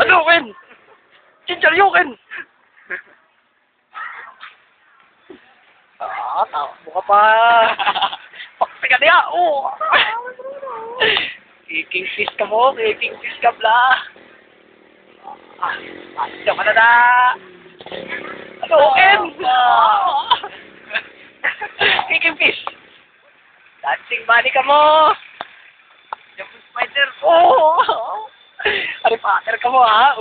Adukin! Chincharyukin! Takbo ka pa. Pakpika niya! Oo! Kikingfish ka mo, kikingfish ka bla. Diyan ka na na! Adukin! Kikingfish! Dancing bunny ka mo! Jump spider! Oo! Ari pater ka mo ha!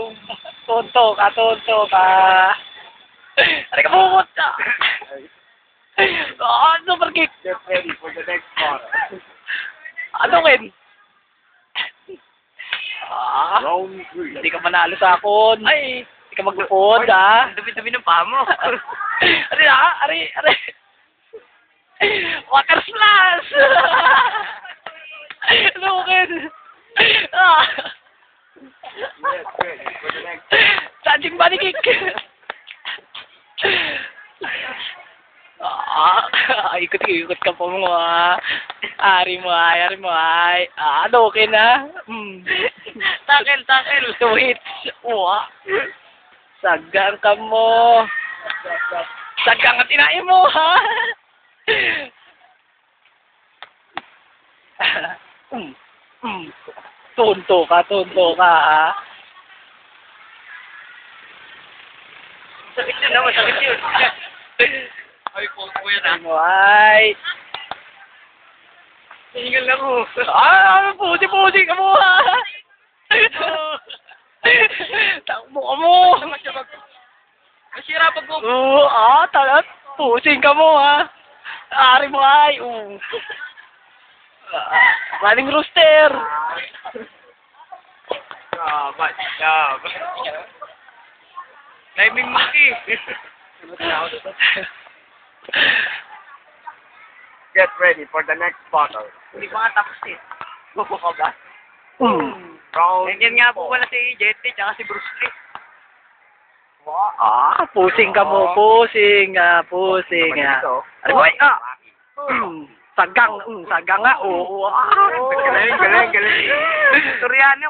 Tonto ka, tonto ka! Ari ka bumot ka! Super kick! Get ready for the next part. Adukin! Round 3. Hindi ka manalo sa akon! Ay! Hindi ka maglupod ha! Dumi-dumi ng paa mo. Ari ha! Ari! Water splash! Adukin! Get ready for the next Charging body kick! Ikot-ikot ka po mo Ari mo ay. Adukin ha. Takel. 2 hits. Sagang ka mo. Sagang at inain mo ha. Tonto ka ha. Sakit yun naman, sakit yun. Ay, po yan ah. Ay. Hihingal na ko. Pusi ka mo ha. Takbo ka mo. Masira pag mo. Talat. Pusing ka mo ha. Ari mo ay. Running rooster. job. Climbing monkey. Get ready for the next battle. Hindi pa nga tapos eh. Gusto ka ba? Round Yan nga po wala si Jet Li tsaka si Bruce Lee. Pusing ka mo. Pusing. Ari mo ay. Sagang nga. Galing. Koreano.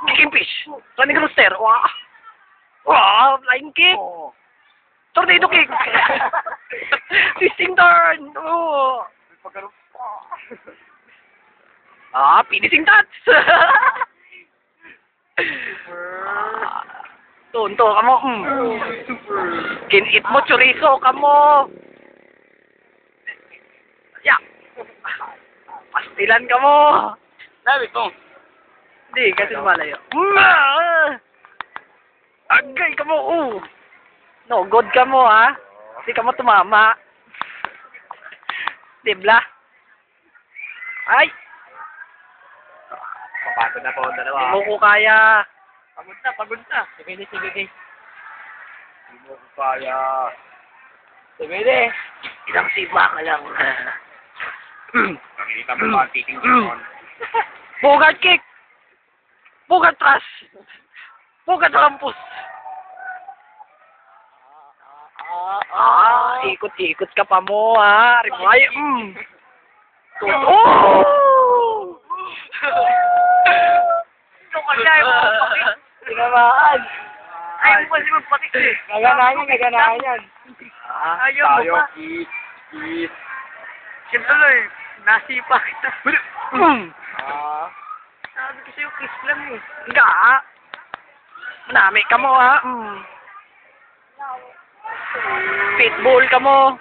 Kicking fish. Running rooster. Flying kick. Tornado kick. Twisting turn. Finishing touch. Tonto ka mo. Kinit mo chorizo ka mo. Pastilan ka mo. Sabi ko. Hindi, kasi malayo. Agay ka mo, No, good ka mo, ha? Hindi ka mo tumama. Dibla. Ay! Papasok na po ang dalawa. Hindi mo ko kaya. Pagod na. Sige. Hindi mo ko kaya. Sige. Ilang sipa ka lang. Nakikita mo ba ang tiking doon? Bogart kick! Bogart thrust! Bogart rampus! Ikot-ikot ka pa mo, ha? Rimay, Ito kasi ayaw mo magpatik. Tinamaan. Ayaw mo kasi magpatik eh. Naganahan yan. Ayaw mo Tayo, pa. eat. Tuloy. Nasipa kita. Sabi ko sa'yo, kiss lang eh. Nga. Manami ka mo, ha? Pitbull ka mo.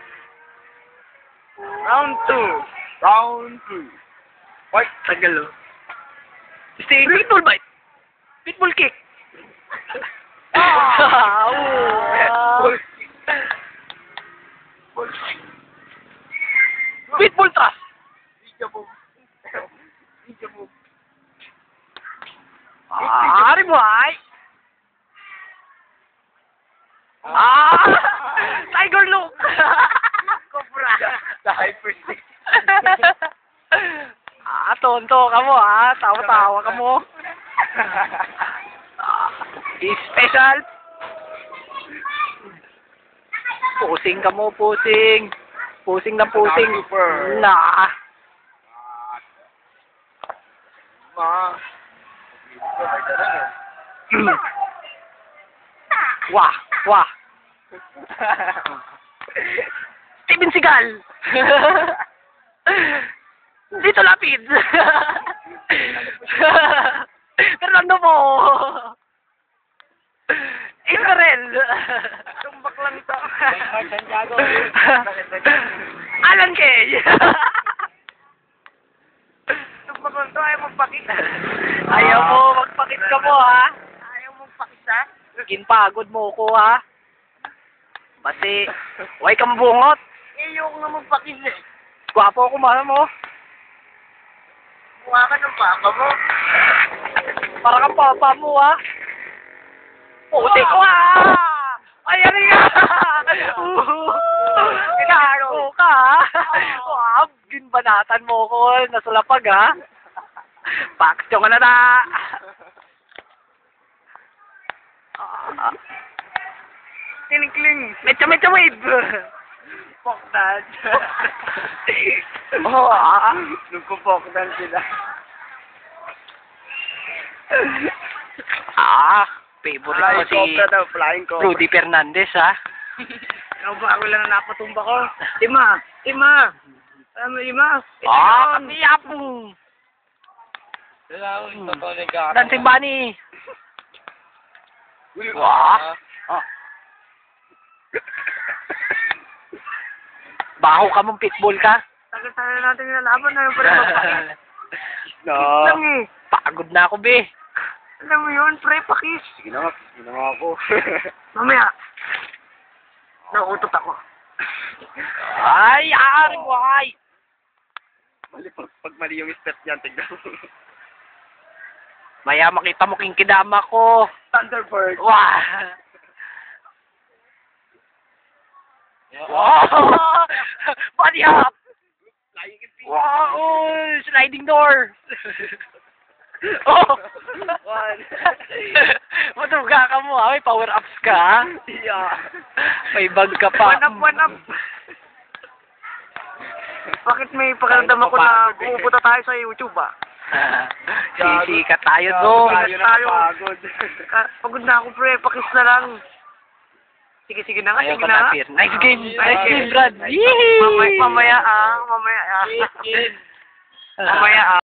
Round 2. Fight. Tagal, pitbull bite. Pitbull kick. Pitbull thrust. Ari mo ay. Tiger look. Cobra. The hyperstick. Tonto ka mo, ha? Tawa-tawa ka mo. Special. Pusing ka mo, pusing. Pusing na pusing. Wah! Wah! Steven Seagal! Dito lapid! Fernando mo! Israel! Tumbak lang ito. Santiago. Alan Kay! Tumbak lang ito. Ayaw magpakita. Ayaw mo, magpakit ka mo ha? Ayaw magpakita. Ginpagod mo ko ha? Basi, huwag ka mabungot. Ayaw nga magpakita. Gwapo ako mahal mo. Mukha ka ng papa mo. Para kang papa mo ha? Puti ko ha! Ay, ano yan? Kinaro ka ha? Wow, ginbanatan mo ko. Nasa lapag ha? Pakstyo ka na na! Tinikling. Mecha wave! Pokdan. Oo ah! Nagpupokdan sila. Favorite ko si Cobra daw. Flying cobra. Rudy Fernandez ha? Ano ba ako lang napatumba ko? Ima! Ima! Ano, Ima? Kapiyapong! Kailangan totoo na ka. Dancing Bunny! Wah! Baho ka mong pitbull ka? Tagal-tagal natin yung laban na yung pala magpakis. No. Lang eh. Pagod na ako, be. Alam mo yun, pre, pakis. Sige na nga ako. Mamaya. Nauutot ako. Ay, ari mo, ay! Pag mali yung step niyan, tignan mo. Maya makita mo kingkidama ko. Thunderbird. Wah! Wow! Body hop! Wow! Sliding door! Oh! One. Matuga ka mo ha? May power-ups ka ha? Yeah. May bag ka pa. One up. Bakit may pakiramdam ako na pupunta tayo sa YouTube ah? Sisikat tayo doon. Tayo. Pagod na ako pre, pakis na lang. Sige na nga, Ayaw sige ka na nga. na, Pier. Nice game! Nice Nice game, game. Brad! Yee! Mamaya ah. Yes, yes. Mamaya ah.